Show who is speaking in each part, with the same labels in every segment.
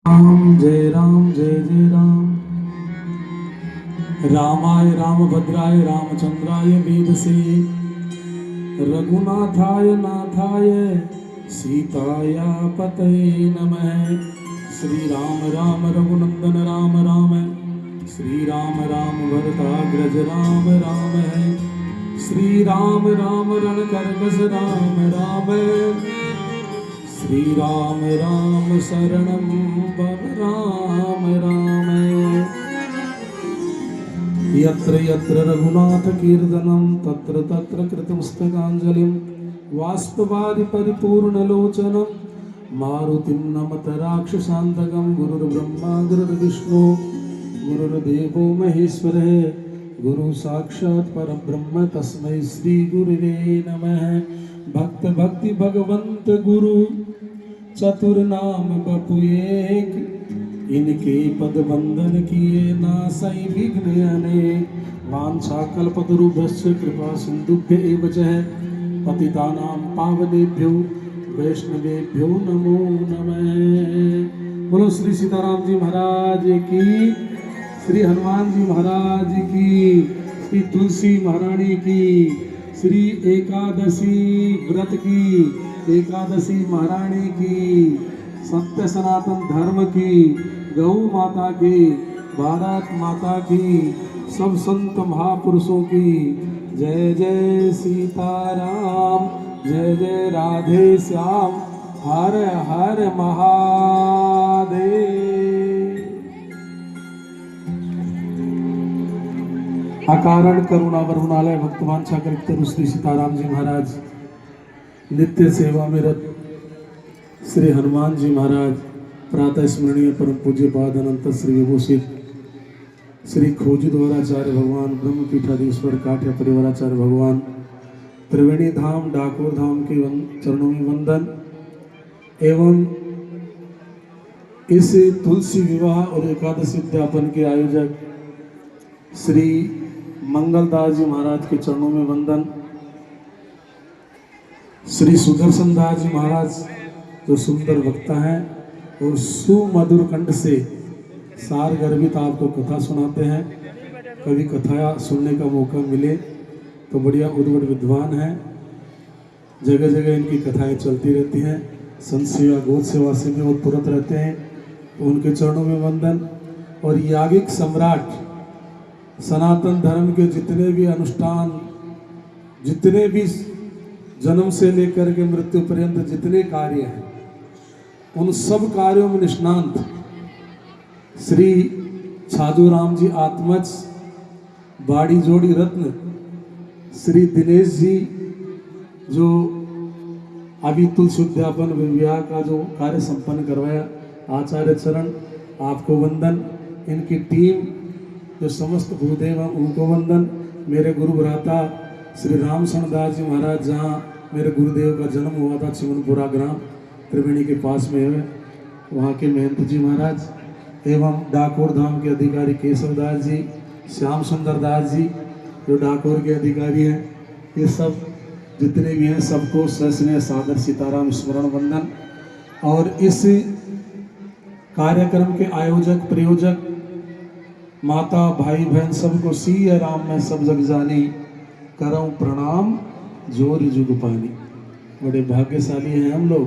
Speaker 1: राम जय राम जय जय राम। रामाय रामभद्राय रामचंद्राय वेदसे रघुनाथाय नाथाय सीताया पतये नमः। श्री राम राम रघुनंदन राम राम श्री राम राम भरताग्रज राम राम है। श्री राम राम रणकरकस राम राम श्री राम राम शरणं भव राम राम। यत्र यत्र रघुनाथ कीर्तनं तत्र तत्र कृतमस्तकाञ्जलिं वास्तवादि परिपूर्णलोचनं मारुतिं नमत राक्षसान्तकं। गुरुर्ब्रह्मा गुरुर्विष्णु गुरुर्देवो महेश्वरः गुरु साक्षात् परब्रह्म तस्मै श्री गुरुवे नमः। भक्त भक्ति भगवंत गुरु चतुर नाम बपु एक, इनके पद वंदन किए नासै विघ्न अनेक। वांछा कल्पतरुभ्यश्च कृपा सिंधुभ्य एव च पतितानां पावनेभ्यो वैष्णवेभ्यो नमो नमः। बोलो श्री सीताराम जी महाराज की, श्री हनुमान जी महाराज की, श्री तुलसी महारानी की, श्री एकादशी व्रत की, एकादशी महारानी की, सत्य सनातन धर्म की, गौ माता की, भारत माता की, सब संत महापुरुषों की जय जय सीताराम, जय जय राधे श्याम, हर हर महादेव। अकारण करुणा वरुणालय भक्तवान छाकर श्री सीताराम जी महाराज, नित्य सेवा में रत श्री हनुमान जी महाराज, प्रातः स्मरणीय परम पूज्य पाद अनंत श्री विभूषित श्री खोजी द्वाराचार्य भगवान ब्रह्म पीठाधीश्वर काठिया परिवाराचार्य भगवान, त्रिवेणी धाम डाकोर धाम के चरणों में वंदन एवं इस तुलसी विवाह और एकादशी उद्यापन के आयोजक श्री मंगलदास जी महाराज के चरणों में वंदन। श्री सुदर्शन दास जी महाराज जो सुंदर वक्ता हैं और सुमधुर कंठ से सार गर्भित आपको कथा सुनाते हैं। कभी कथा सुनने का मौका मिले तो बढ़िया उद्भट विद्वान हैं, जगह जगह इनकी कथाएं चलती रहती हैं। संत सेवा गौ सेवा से भी वो तुरंत रहते हैं, तो उनके चरणों में वंदन। और यागिक सम्राट सनातन धर्म के जितने भी अनुष्ठान, जितने भी जन्म से लेकर के मृत्यु पर्यंत जितने कार्य हैं, उन सब कार्यों में निष्णांत श्री छाजूराम जी आत्मज, बाड़ी जोड़ी रत्न श्री दिनेश जी, जो अभी तुलसी उद्यापन विवाह का जो कार्य संपन्न करवाया, आचार्य चरण आपको वंदन। इनकी टीम जो समस्त गुरुदेव हैं उनको वंदन। मेरे गुरु भ्राता श्री रामचंद्र दास जी महाराज, जहाँ मेरे गुरुदेव का जन्म हुआ था, चिमनपुरा ग्राम त्रिवेणी के पास में है, वहाँ के महंत जी महाराज एवं डाकोर धाम के अधिकारी केशव दास जी, श्याम सुंदर दास जी जो डाकोर के अधिकारी हैं, ये सब जितने भी हैं सबको सस्नेह सादर सीताराम स्मरण वंदन। और इस कार्यक्रम के आयोजक प्रयोजक माता भाई बहन सबको सिया राम में सब जग जानी, करऊं प्रणाम जोर जुग पानी। बड़े भाग्यशाली हैं हम लोग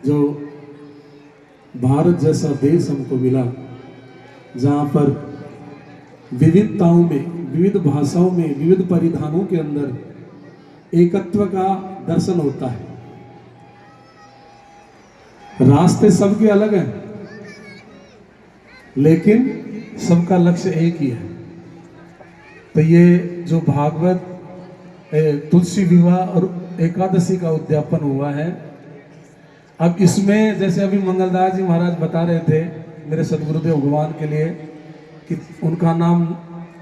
Speaker 1: जो भारत जैसा देश हमको मिला, जहाँ पर विविधताओं में, विविध भाषाओं में, विविध परिधानों के अंदर एकत्व का दर्शन होता है। रास्ते सबके अलग हैं, लेकिन सबका लक्ष्य एक ही है। तो ये जो भागवत तुलसी विवाह और एकादशी का उद्यापन हुआ है, अब इसमें जैसे अभी मंगलदास जी महाराज बता रहे थे मेरे सदगुरुदेव भगवान के लिए कि उनका नाम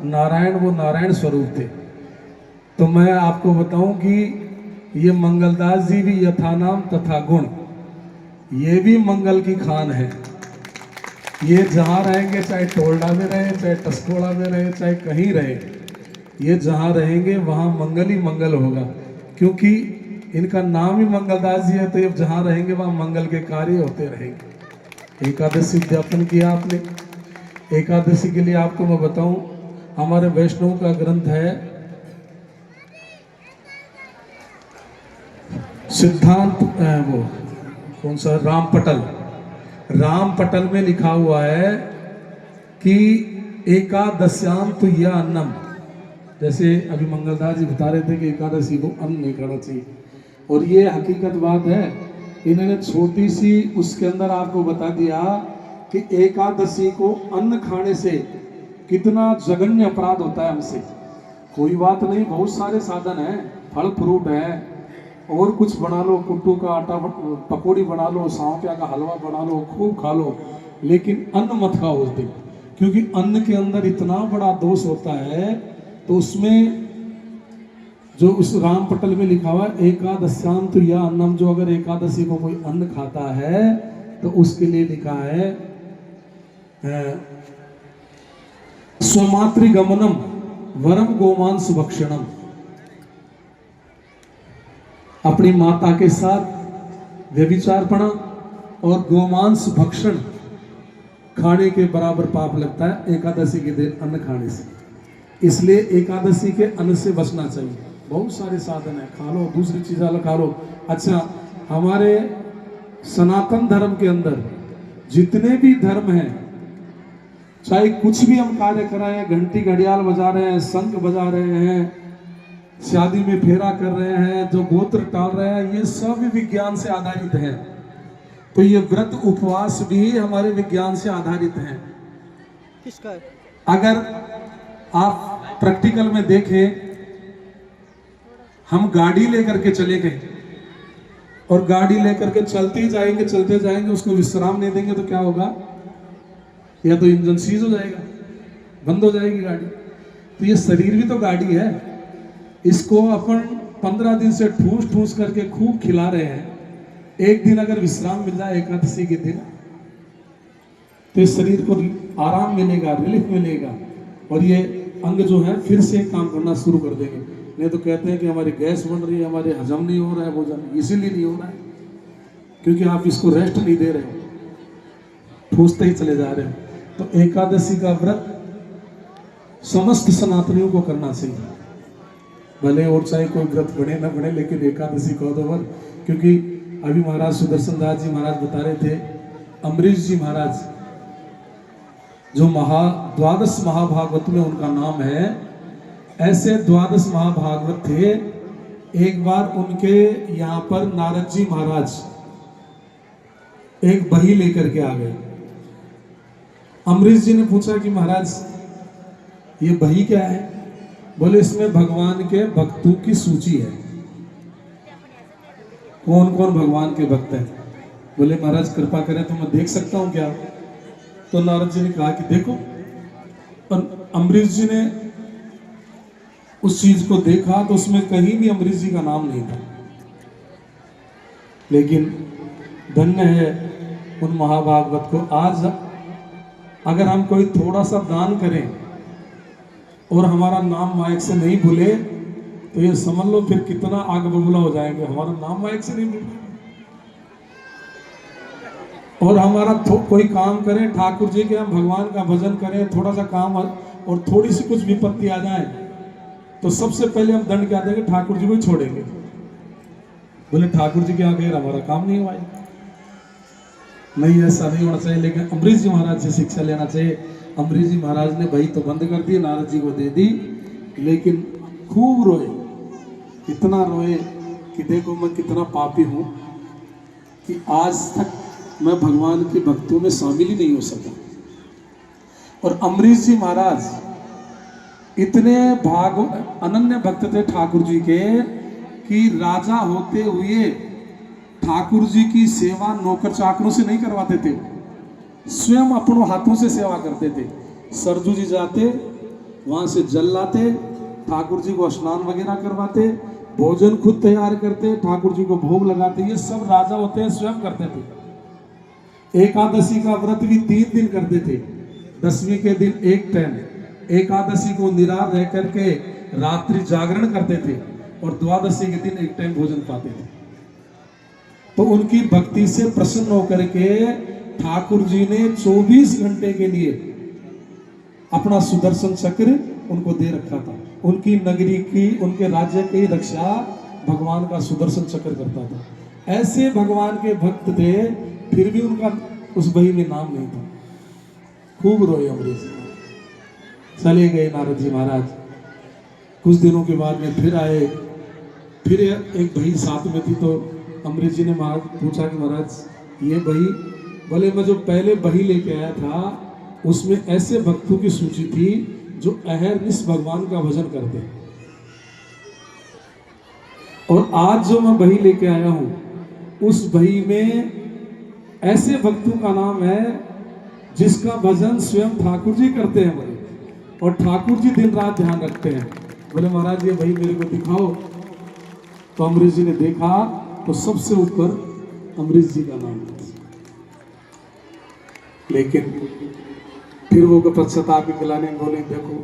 Speaker 1: नारायण, वो नारायण स्वरूप थे। तो मैं आपको बताऊं कि ये मंगलदास जी भी यथा नाम तथा गुण, ये भी मंगल की खान है। ये जहाँ रहेंगे, चाहे टोलडा में रहे, चाहे टसकोड़ा में रहे, चाहे कहीं रहे, ये जहाँ रहेंगे वहाँ मंगल ही मंगल होगा, क्योंकि इनका नाम ही मंगलदास जी है। तो ये जहाँ रहेंगे वहाँ मंगल के कार्य होते रहेंगे। एकादशी उद्यापन किया आपने। एकादशी के लिए आपको मैं बताऊं, हमारे वैष्णव का ग्रंथ है सिद्धांत, वो कौन सा, रामपटल। रामपटल में लिखा हुआ है कि एकादश्याम तो यह अन्नम, जैसे अभी मंगलदास जी बता रहे थे कि एकादशी को अन्न नहीं खाना चाहिए, और ये हकीकत बात है। इन्होंने छोटी सी उसके अंदर आपको बता दिया कि एकादशी को अन्न खाने से कितना जघन्य अपराध होता है हमसे। कोई बात नहीं, बहुत सारे साधन हैं, फल फ्रूट है, और कुछ बना लो, कुट्टू का आटा पकौड़ी बना लो, सौंफिया का हलवा बना लो, खूब खा लो, लेकिन अन्न मत खाओ उस दिन, क्योंकि अन्न के अंदर इतना बड़ा दोष होता है। तो उसमें जो उस रामपटल में लिखा हुआ एकादश्याम तो यह अन्नम, जो अगर एकादशी को कोई अन्न खाता है तो उसके लिए लिखा है स्वमातृगमनम वरम गोमांस भक्षणम, अपनी माता के साथ व्यभिचारपना और गोमांस भक्षण खाने के बराबर पाप लगता है एकादशी के दिन अन्न खाने से। इसलिए एकादशी के अन्न से बचना चाहिए। बहुत सारे साधन है, खा लो, दूसरी चीज अलग खा लो। अच्छा, हमारे सनातन धर्म के अंदर जितने भी धर्म हैं, चाहे कुछ भी हम कार्य कराएं, घंटी घड़ियाल बजा रहे हैं, शंख बजा रहे हैं, शादी में फेरा कर रहे हैं, जो गोत्र टाल रहे हैं, ये सब विज्ञान से आधारित है। तो ये व्रत उपवास भी हमारे विज्ञान से आधारित है।
Speaker 2: किसका?
Speaker 1: अगर आप प्रैक्टिकल में देखें, हम गाड़ी लेकर के चले गए और गाड़ी लेकर के चलते जाएंगे, उसको विश्राम नहीं देंगे तो क्या होगा? या तो इंजन सीज हो जाएगा, बंद हो जाएगी गाड़ी। तो ये शरीर भी तो गाड़ी है, इसको अपन 15 दिन से ठूस ठूस करके खूब खिला रहे हैं। एक दिन अगर विश्राम मिल जाए एकादशी के दिन, तो इस शरीर को आराम मिलेगा, रिलीफ मिलेगा, और ये अंग जो है फिर से काम करना शुरू कर देंगे। नहीं तो कहते हैं कि हमारी गैस बन रही है, हमारे हजम नहीं हो रहा है भोजन, इसीलिए नहीं हो रहा है क्योंकि आप इसको रेस्ट नहीं दे रहे हो, ठूसते ही चले जा रहे हो। तो एकादशी का व्रत समस्त सनातनियों को करना चाहिए, भले और चाहे कोई व्रत बने ना बने, लेकिन एकादशी का तो व्रत। क्योंकि अभी महाराज सुदर्शन दास जी महाराज बता रहे थे, अम्बरीश जी महाराज जो द्वादश महाभागवत में उनका नाम है, ऐसे द्वादश महाभागवत थे। एक बार उनके यहाँ पर नारद जी महाराज एक बही लेकर के आ गए। अम्बरीश जी ने पूछा कि महाराज ये बही क्या है? बोले इसमें भगवान के भक्तों की सूची है। कौन कौन भगवान के भक्त हैं? बोले महाराज कृपा करें तो मैं देख सकता हूं क्या? तो नारद जी ने कहा कि देखो। और अम्बरीश जी ने उस चीज को देखा तो उसमें कहीं भी अम्बरीश जी का नाम नहीं था। लेकिन धन्य है उन महाभागवत को। आज अगर हम कोई थोड़ा सा दान करें और हमारा नाम माइक से नहीं भूले, तो ये समझ लो फिर कितना आग बबूला हो जाएंगे। हमारा नाम माइक से नहीं भूले और हमारा कोई काम करें, ठाकुर जी के, हम भगवान का भजन करें, थोड़ा सा काम और थोड़ी सी कुछ विपत्ति आ जाए तो सबसे पहले हम दंड क्या देंगे? ठाकुर जी को ही छोड़ेंगे। बोले ठाकुर जी के आगे हमारा काम नहीं हुआ। नहीं, ऐसा नहीं होना चाहिए। लेकिन अम्बरीश जी महाराज से शिक्षा लेना चाहिए। अम्बरीश जी महाराज ने भाई तो बंद कर दी, नारद जी को दे दी, लेकिन खूब रोए, इतना रोए कि देखो मैं कितना पापी हूं कि आज तक मैं भगवान की भक्तों में शामिल ही नहीं हो सका। और अम्बरीश जी महाराज इतने अनन्य भक्त थे ठाकुर जी के कि राजा होते हुए ठाकुर जी की सेवा नौकर चाकरों से नहीं करवाते थे, स्वयं अपनों हाथों से सेवा करते थे। सरजू जी जाते, वहां से जल लाते, ठाकुर जी को स्नान वगैरह करवाते, भोजन खुद तैयार करते, ठाकुर जी को भोग लगाते। ये सब राजा होते हैं स्वयं करते थे। एकादशी का व्रत भी 3 दिन करते थे। 10वीं के दिन एक टाइम, एकादशी को निराहार रह करके रात्रि जागरण करते थे, और द्वादशी के दिन एक टाइम भोजन पाते थे। तो उनकी भक्ति से प्रसन्न होकर के ठाकुर जी ने 24 घंटे के लिए अपना सुदर्शन चक्र उनको दे रखा था। उनकी नगरी की, उनके राज्य की रक्षा भगवान का सुदर्शन चक्र करता था। ऐसे भगवान के भक्त थे, फिर भी उनका उस बही में नाम नहीं था। खूब रोए अमरीश। चले गए नारद जी महाराज। कुछ दिनों के बाद में फिर आए, फिर एक बही साथ में थी। तो अमरीश जी ने महाराज पूछा कि महाराज ये बही, बोले मैं जो पहले बही लेके आया था उसमें ऐसे भक्तों की सूची थी जो अहरनिश भगवान का भजन करते, और आज जो मैं बही लेके आया हूं उस बही में ऐसे भक्तों का नाम है जिसका भजन स्वयं ठाकुर जी करते हैं बोले, और ठाकुर जी दिन रात ध्यान रखते हैं। बोले महाराज ये बही मेरे को दिखाओ। तो अमरीश जी ने देखा तो सबसे ऊपर अमरीश जी का नाम है। लेकिन फिर वो पश्चाताप के खिलाने बोले देखो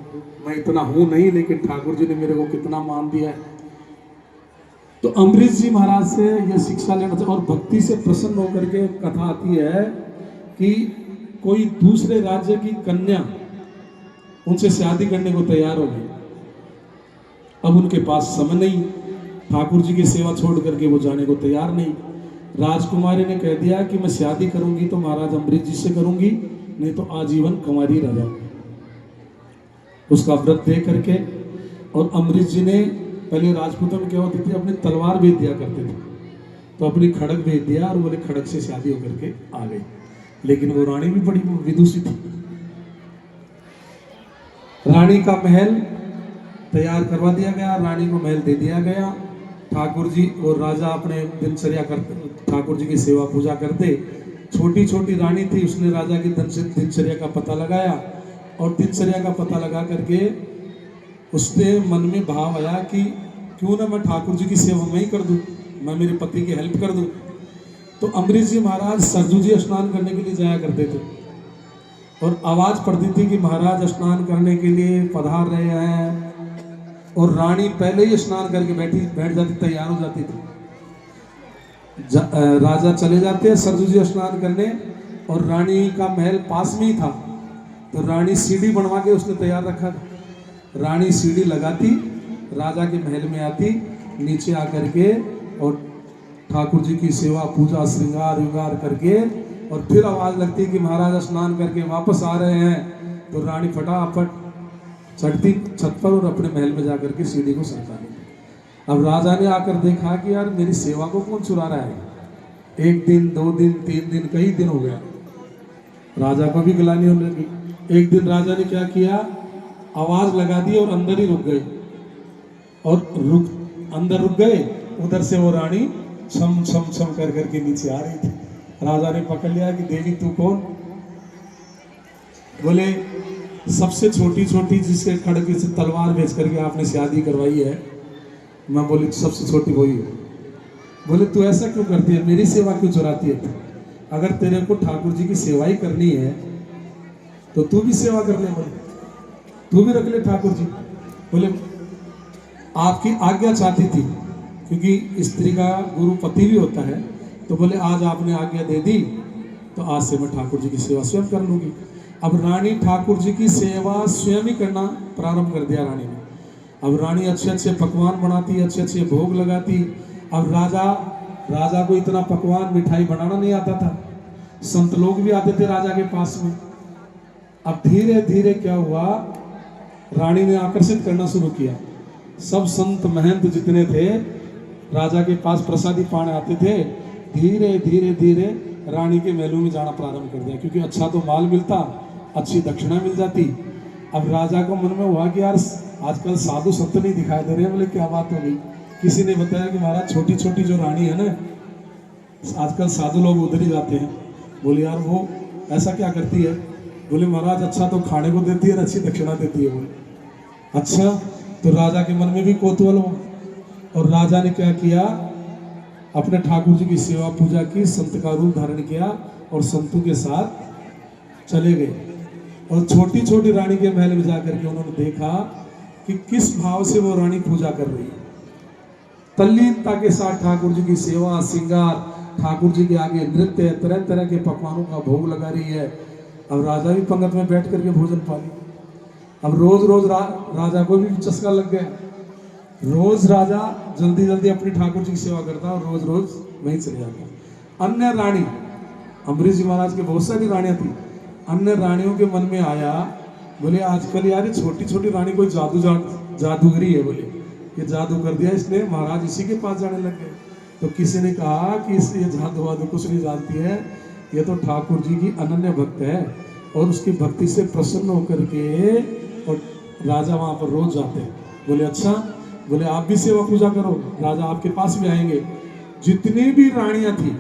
Speaker 1: मैं इतना हूं नहीं, लेकिन ठाकुर जी ने मेरे को कितना मान दिया है। तो अमरीश जी महाराज से यह शिक्षा लेना चाहिए। और भक्ति से प्रसन्न होकर के कथा आती है कि कोई दूसरे राज्य की कन्या उनसे शादी करने को तैयार हो गई। अब उनके पास समय नहीं, ठाकुर जी की सेवा छोड़ करके वो जाने को तैयार नहीं। राजकुमारी ने कह दिया कि मैं शादी करूंगी तो महाराज अमरीश जी से करूंगी, नहीं तो आजीवन कुंवारी रह जाऊंगी। उसका व्रत दे करके, और अमरीश जी ने पहले राजपूतों में क्या होती थी, अपनी तलवार भेज दिया करते थे, तो अपनी खड़क भेज दिया और बोले खड़क से शादी होकर के आ गई। लेकिन वो रानी भी बड़ी विदुषी थी। रानी का महल तैयार करवा दिया गया, रानी को महल दे दिया गया। ठाकुर जी और राजा अपने दिनचर्या करते, ठाकुर जी की सेवा पूजा करते। छोटी छोटी रानी थी, उसने राजा की दिनचर्या का पता लगाया, और दिनचर्या का पता लगा करके उसने मन में भाव आया कि क्यों ना मैं ठाकुर जी की सेवा मैं ही कर दूं, मैं मेरे पति की हेल्प कर दूं। तो अमरीश जी महाराज सरजू जी स्नान करने के लिए जाया करते थे, और आवाज पड़ती थी कि महाराज स्नान करने के लिए पधार रहे हैं, और रानी पहले ही स्नान करके बैठ जाती, तैयार हो जाती थी। राजा चले जाते सरजू जी स्नान करने, और रानी का महल पास में ही था, तो रानी सीढ़ी बनवा के उसने तैयार रखा था। रानी सीढ़ी लगाती, राजा के महल में आती, नीचे आकर के और ठाकुर जी की सेवा पूजा श्रृंगार विंगार करके, और फिर आवाज लगती कि महाराज स्नान करके वापस आ रहे हैं। तो रानी फटाफट चढ़ती छत पर और अपने महल में जाकर के सीढ़ी को सरका देती। अब राजा ने आकर देखा कि यार मेरी सेवा को कौन चुरा रहा है। 1 दिन 2 दिन 3 दिन कई दिन हो गया, राजा को भी गिलानी होने लगी। एक दिन राजा ने क्या किया, आवाज लगा दी और अंदर ही रुक गए, और अंदर रुक गए। उधर से वो रानी छम छम छम कर करके नीचे आ रही थी। राजा ने पकड़ लिया कि देवी तू कौन। बोले सबसे छोटी छोटी जिसके खड़के से तलवार बेच करके आपने शादी करवाई है, मैं बोली सबसे छोटी वही है। बोले तू ऐसा क्यों करती है, मेरी सेवा क्यों चुराती है। अगर तेरे को ठाकुर जी की सेवा ही करनी है तो तू भी सेवा कर ले, बोले तू भी रख ले ठाकुर जी। बोले आपकी आज्ञा चाहती थी, क्योंकि स्त्री का गुरु पति भी होता है। तो बोले आज आपने आज्ञा दे दी तो आज से मैं ठाकुर जी की सेवा स्वयं कर लूंगी। अब रानी ठाकुर जी की सेवा स्वयं ही करना प्रारंभ कर दिया रानी ने। अब रानी अच्छे अच्छे पकवान बनाती, अच्छे अच्छे भोग लगाती। अब राजा को इतना पकवान मिठाई बनाना नहीं आता था, संत लोग भी आते थे राजा के पास में। अब धीरे धीरे क्या हुआ, रानी ने आकर्षित करना शुरू किया। सब संत महंत जितने थे राजा के पास प्रसादी पाने आते थे। धीरे धीरे धीरे रानी के महलों में जाना प्रारंभ कर दिया, क्योंकि अच्छा तो माल मिलता, अच्छी दक्षिणा मिल जाती। अब राजा को मन में हुआ कि यार आजकल साधु संत नहीं दिखाई दे रहे। बोले क्या बात हो गई। किसी ने बताया कि महाराज छोटी छोटी जो रानी है ना, आजकल साधु लोग उधर ही जाते हैं। बोले यार वो ऐसा क्या करती है। बोले महाराज अच्छा तो खाने को देती है, अच्छी दक्षिणा देती है। बोले अच्छा। तो राजा के मन में भी कौतूहल हो, और राजा ने क्या किया, अपने ठाकुर जी की सेवा पूजा की, संत का रूप धारण किया और संतों के साथ चले गए। और छोटी छोटी रानी के महल में जाकर के उन्होंने देखा कि किस भाव से वो रानी पूजा कर रही है। तल्लीनता के साथ ठाकुर जी की सेवा श्रृंगार ठाकुर जी के आगे नृत्य है, तरह तरह के पकवानों का भोग लगा रही है। अब राजा भी पंगत में बैठ करके भोजन पा ली। अब रोज रोज राजा को भी चस्का लग गया। रोज राजा जल्दी जल्दी अपनी ठाकुर जी की सेवा करता और रोज रोज वहीं चले जाता। अन्य रानी, अम्बरीश जी महाराज के बहुत सारी रानियां थी, अन्य रानियों के मन में आया, बोले आजकल यार छोटी छोटी रानी कोई जादूगरी है, बोले ये जादू कर दिया इसने, महाराज इसी के पास जाने लग गए। तो किसी ने कहा कि इस ये जादू वादू कुछ नहीं जानती है, ये तो ठाकुर जी की अनन्य भक्त है और उसकी भक्ति से प्रसन्न होकर के और राजा वहां पर रोज जाते हैं। बोले अच्छा, बोले आप भी सेवा पूजा करो, राजा आपके पास भी आएंगे। जितनी भी रानियां थी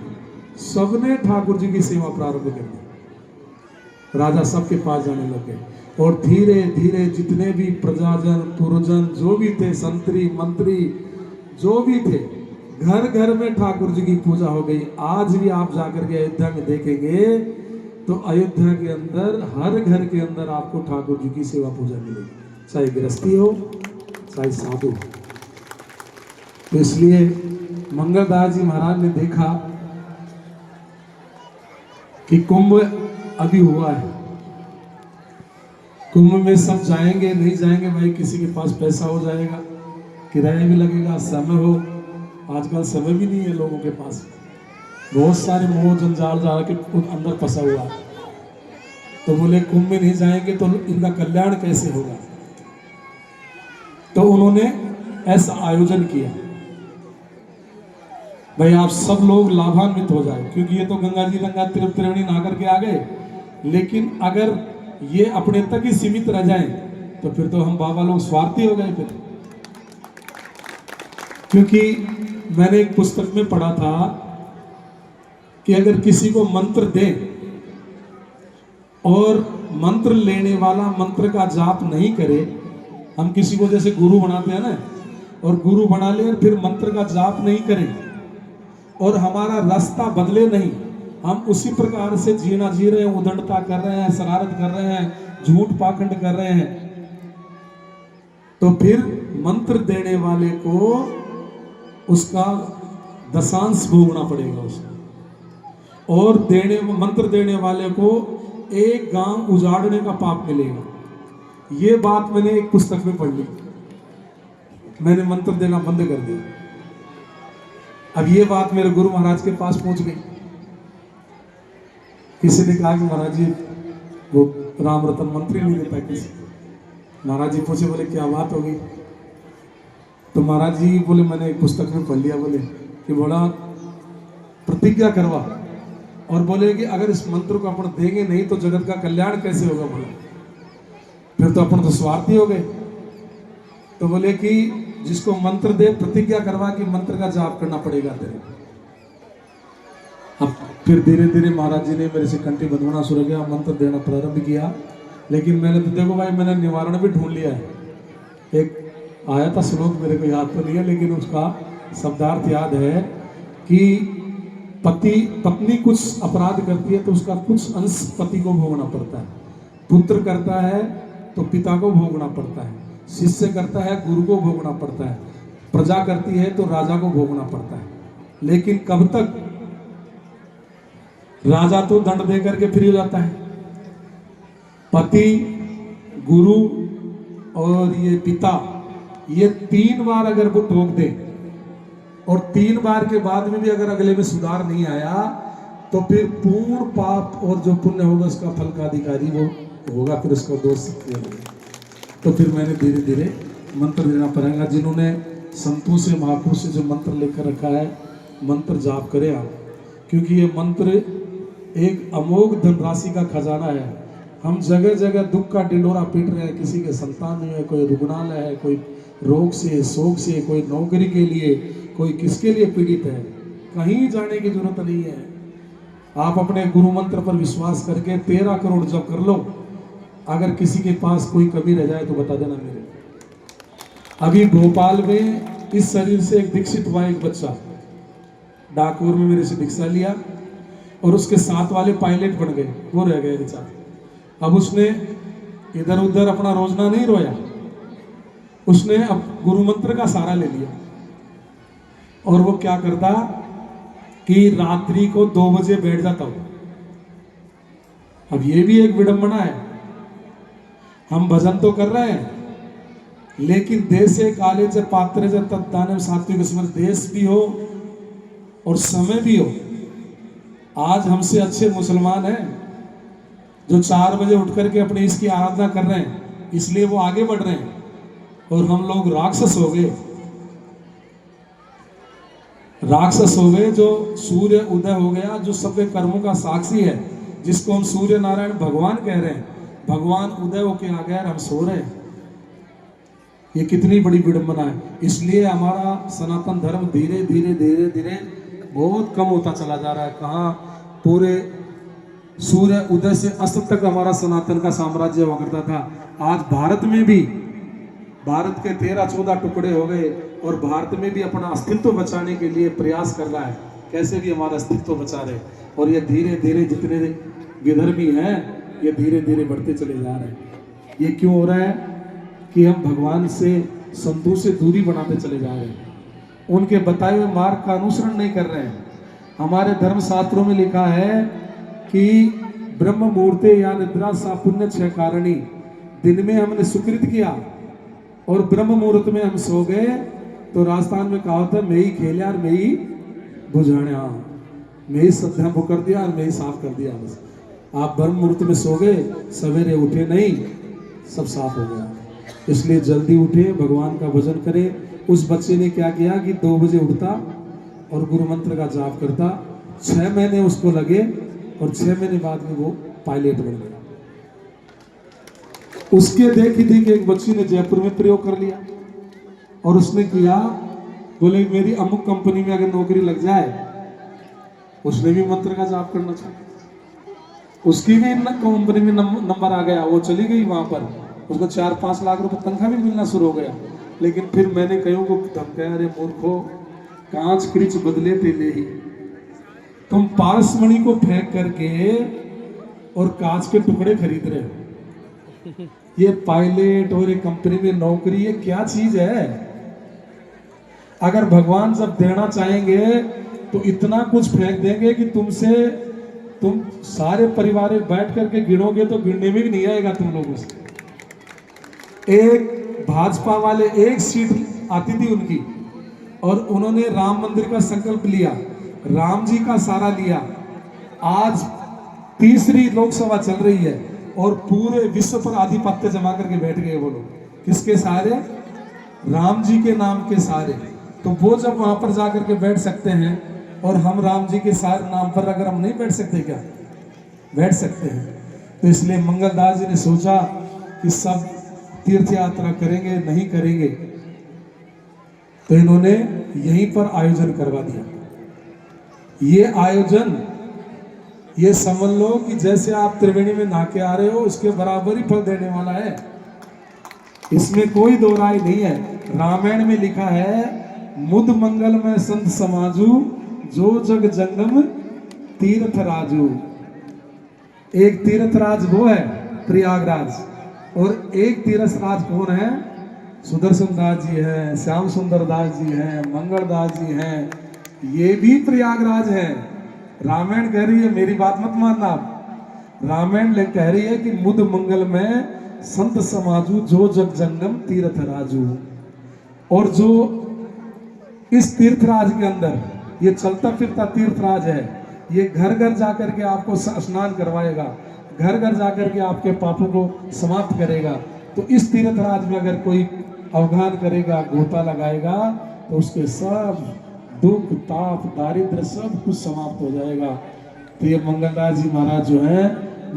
Speaker 1: सबने ठाकुर जी की सेवा प्रारंभ कर दी। राजा सबके पास जाने लग गए और धीरे धीरे जितने भी प्रजाजन पुरजन जो भी थे, संतरी मंत्री जो भी थे, घर घर में ठाकुर जी की पूजा हो गई। आज भी आप जाकर के अयोध्या में देखेंगे तो अयोध्या के अंदर हर घर के अंदर आपको ठाकुर जी की सेवा पूजा मिलेगी, चाहे गृहस्थी हो चाहे साधु। तो इसलिए मंगलदास जी महाराज ने देखा कि कुंभ अभी हुआ है, कुंभ में सब जाएंगे नहीं जाएंगे भाई, किसी के पास पैसा हो जाएगा, किराया भी लगेगा, समय हो, आजकल समय भी नहीं है लोगों के पास, बहुत सारे मोह जंजाल जा के अंदर फंसा हुआ है। तो बोले कुंभ में नहीं जाएंगे तो इनका कल्याण कैसे होगा। तो उन्होंने ऐसा आयोजन किया, भाई आप सब लोग लाभान्वित हो जाए, क्योंकि ये तो गंगा जी गंगा त्रिवेणी नहा करके आ गए, लेकिन अगर ये अपने तक ही सीमित रह जाएं तो फिर तो हम बाबा लोग स्वार्थी हो गए फिर। क्योंकि मैंने एक पुस्तक में पढ़ा था कि अगर किसी को मंत्र दें और मंत्र लेने वाला मंत्र का जाप नहीं करे, हम किसी को जैसे गुरु बनाते हैं ना, और गुरु बना ले और फिर मंत्र का जाप नहीं करें और हमारा रास्ता बदले नहीं, हम उसी प्रकार से जीना जी रहे हैं, उदंडता कर रहे हैं, शरारत कर रहे हैं, झूठ पाखंड कर रहे हैं, तो फिर मंत्र देने वाले को उसका दशांश भोगना पड़ेगा उसको, और मंत्र देने वाले को एक गांव उजाड़ने का पाप मिलेगा। ये बात मैंने एक पुस्तक में पढ़ ली, मैंने मंत्र देना बंद कर दिया। अब ये बात मेरे गुरु महाराज के पास पहुंच गई। किसी ने कहा कि महाराज जी वो राम रतन मंत्री नहीं देता किसी। महाराज जी पूछे, बोले क्या बात हो गई। तो महाराज जी बोले मैंने एक पुस्तक में पढ़ लिया, बोले कि बोला प्रतिज्ञा करवा, और बोले कि अगर इस मंत्र को अपन देंगे नहीं तो जगत का कल्याण कैसे होगा। बोला फिर तो अपन तो स्वार्थी हो गए। तो बोले कि जिसको मंत्र दे प्रतिज्ञा करवा कि मंत्र का जाप करना पड़ेगा तेरे। अब फिर धीरे धीरे महाराज जी ने मेरे से कंठी बंधवाना शुरू किया, मंत्र देना प्रारंभ किया। लेकिन मैंने तो देखो भाई, मैंने निवारण भी ढूंढ लिया है। एक आया था श्लोक, मेरे को याद तो नहीं है, लेकिन उसका शब्दार्थ याद है कि पत्नी कुछ अपराध करती है तो उसका कुछ अंश पति को भोगना पड़ता है, पुत्र करता है तो पिता को भोगना पड़ता है, शिष्य करता है गुरु को भोगना पड़ता है, प्रजा करती है तो राजा को भोगना पड़ता है। लेकिन कब तक? राजा तो दंड दे करके फ्री हो जाता है, पति, गुरु और ये पिता, ये 3 बार अगर वो टोक दे और 3 बार के बाद में भी अगर अगले में सुधार नहीं आया तो फिर पूर्ण पाप और जो पुण्य होगा उसका फल का अधिकारी वो होगा, फिर उसका दोष होगा। तो फिर मैंने धीरे धीरे मंत्र देना पड़ेगा। जिन्होंने संतों से महापुरुष से जो मंत्र लेकर रखा है, मंत्र जाप करें आप, क्योंकि ये मंत्र एक अमोघ धनराशि का खजाना है। हम जगह जगह दुख का ढिंढोरा पीट रहे हैं, किसी के संतान नहीं है, कोई रुग्णालय है, कोई रोग से शोक से, कोई नौकरी के लिए, कोई किसके लिए पीड़ित है। कहीं जाने की जरूरत नहीं है। आप अपने गुरु मंत्र पर विश्वास करके 13 करोड़ जप कर लो। अगर किसी के पास कोई कमी रह जाए तो बता देना मेरे। अभी भोपाल में इस शरीर से एक दीक्षित हुआ एक बच्चा, डाकूर में मेरे से दीक्षा लिया और उसके साथ वाले पायलट बन गए, वो रह गए बेचारे। अब उसने इधर उधर अपना रोजना नहीं रोया, उसने अब गुरु मंत्र का सहारा ले लिया। और वो क्या करता, कि रात्रि को 2 बजे बैठ जाता हूं। अब ये भी एक विडंबना है, हम भजन तो कर रहे हैं लेकिन देशे काले च पात्रे च तत्दानव सात्विक स्मृत, देश भी हो और समय भी हो। आज हमसे अच्छे मुसलमान हैं जो 4 बजे उठ करके अपने इसकी आराधना कर रहे हैं, इसलिए वो आगे बढ़ रहे हैं, और हम लोग राक्षस हो गए। राक्षस हो गए जो सूर्य उदय हो गया, जो सबके कर्मों का साक्षी है, जिसको हम सूर्य नारायण भगवान कह रहे हैं, भगवान उदय होके आ गया और हम सो रहे हैं। ये कितनी बड़ी विडंबना है। इसलिए हमारा सनातन धर्म धीरे धीरे धीरे धीरे बहुत कम होता चला जा रहा है। कहाँ पूरे सूर्य उदय से अस्त तक हमारा सनातन का साम्राज्य हुआ करता था। आज भारत में भी, भारत के 13-14 टुकड़े हो गए और भारत में भी अपना अस्तित्व बचाने के लिए प्रयास कर रहा है, कैसे भी हमारा अस्तित्व बचा रहे। और ये धीरे धीरे जितने विधर्मी हैं ये धीरे धीरे बढ़ते चले जा रहे हैं। ये क्यों हो रहा है कि हम भगवान से, संतों से दूरी बनाते चले जा रहे हैं, उनके बताए हुए मार्ग का अनुसरण नहीं कर रहे हैं। हमारे धर्म शास्त्रों में लिखा है कि ब्रह्म मुहूर्ते या निद्रा सा पुण्य क्षय कारणी, दिन में हमने सुकृत किया और ब्रह्म मुहूर्त में हम सो गए, तो राजस्थान में कहा होता है मैं ही खेलिया और मैं ही बुझाया, मैं ही सद्या कर दिया और मैं ही साफ कर दिया। बस आप ब्रह्म मुहूर्त में सो गए, सवेरे उठे नहीं, सब साफ हो गया। इसलिए जल्दी उठे, भगवान का भजन करें। उस बच्चे ने क्या किया कि 2 बजे उठता और गुरु मंत्र का जाप करता। 6 महीने उसको लगे और 6 महीने बाद में वो पायलट बन गया। उसके देखी देखी एक बच्ची ने जयपुर में प्रयोग कर लिया और उसने किया, बोले मेरी अमुक कंपनी में अगर नौकरी लग जाए। उसने भी मंत्र का जाप करना चाहिए, उसकी भी कंपनी में नंबर आ गया, वो चली गई वहां पर, उसको 4-5 लाख रुपए तनख्वाह भी मिलना शुरू हो गया। लेकिन फिर मैंने कईयों को धमकाया, अरे मूर्खो, कांच क्रिच बदले तेले ही, तुम पारसमणि को फेंक करके और कांच के टुकड़े खरीद रहे हो। ये पायलट और एक कंपनी में नौकरी, ये क्या चीज है। अगर भगवान जब देना चाहेंगे तो इतना कुछ फेंक देंगे कि तुम सारे परिवार बैठ करके गिनोगे तो गिनने में भी नहीं आएगा तुम लोगों से। एक भाजपा वाले एक सीट आती थी उनकी, और उन्होंने राम मंदिर का संकल्प लिया, राम जी का सहारा लिया। आज तीसरी लोकसभा चल रही है और पूरे विश्व पर आधिपत्य जमा करके बैठ गए वो लोग। किसके सहारे? राम जी के नाम के सहारे। तो वो जब वहां पर जाकर के बैठ सकते हैं और हम राम जी के सारे नाम पर अगर हम नहीं बैठ सकते, क्या बैठ सकते हैं? तो इसलिए मंगलदास जी ने सोचा कि सब तीर्थ यात्रा करेंगे, नहीं करेंगे, तो इन्होंने यहीं पर आयोजन करवा दिया। ये आयोजन, ये समझ लो कि जैसे आप त्रिवेणी में नहा के आ रहे हो, उसके बराबर ही फल देने वाला है, इसमें कोई दो राय नहीं है। रामायण में लिखा है, मुद मंगल में संत समाजू, जो जग जंगम तीर्थ राजू। एक तीर्थराज वो है प्रयागराज, और एक तीर्थराज कौन है? सुदर्शन दास जी हैं, श्याम सुंदर दास जी हैं, मंगल दास जी हैं, ये भी प्रयागराज है। रामायण कह रही है, मेरी बात मत मानना आप, रामायण कह रही है कि मुद मंगल में संत समाजू, जो जग जंगम तीर्थ राजू। और जो इस तीर्थराज के अंदर ये चलता फिरता तीर्थराज है, ये घर घर जाकर के आपको स्नान करवाएगा, घर घर जाकर के आपके पापों को समाप्त करेगा। तो इस तीर्थराज में अगर कोई अवगान करेगा, गोता लगाएगा, तो उसके सब दुख ताप दारिद्र सब कुछ समाप्त हो जाएगा। तो ये मंगलदास जी महाराज जो हैं,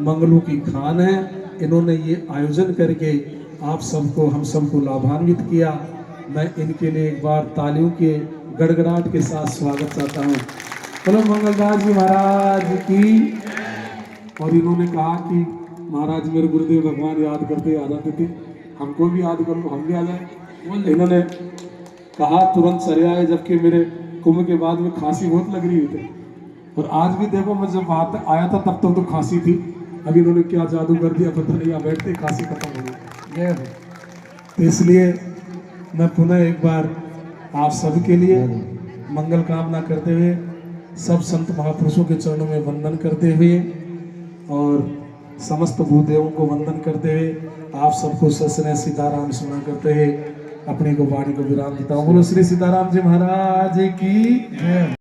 Speaker 1: मंगलों की खान है, इन्होंने ये आयोजन करके आप सबको, हम सबको लाभान्वित किया। मैं इनके लिए एक बार तालियों के गड़गड़ाहट के साथ स्वागत चाहता हूँ। चलो मंगलदास जी महाराज की। और इन्होंने कहा कि महाराज मेरे गुरुदेव भगवान याद करते आ जाते थे, हमको भी याद कर लो, हम भी आ जाए। इन्होंने कहा तुरंत चले आए, जबकि मेरे कुंभ के बाद में खांसी बहुत लग रही थी। और आज भी देखो, मैं जब वहां तक आया था तब तक तो खांसी थी, अभी इन्होंने क्या जादू कर दिया पता नहीं, यहाँ बैठते खांसी खत्म हो गई। तो इसलिए मैं पुनः एक बार आप सबके लिए मंगल कामना करते हुए सब संत महापुरुषों के चरणों में वंदन करते हुए और समस्त भूदेवों को वंदन करते हुए आप सबको सस्ने सीताराम स्मरण करते हुए अपने को वाणी को विराम देता हूँ। बोलो श्री सीताराम जी महाराज की जय।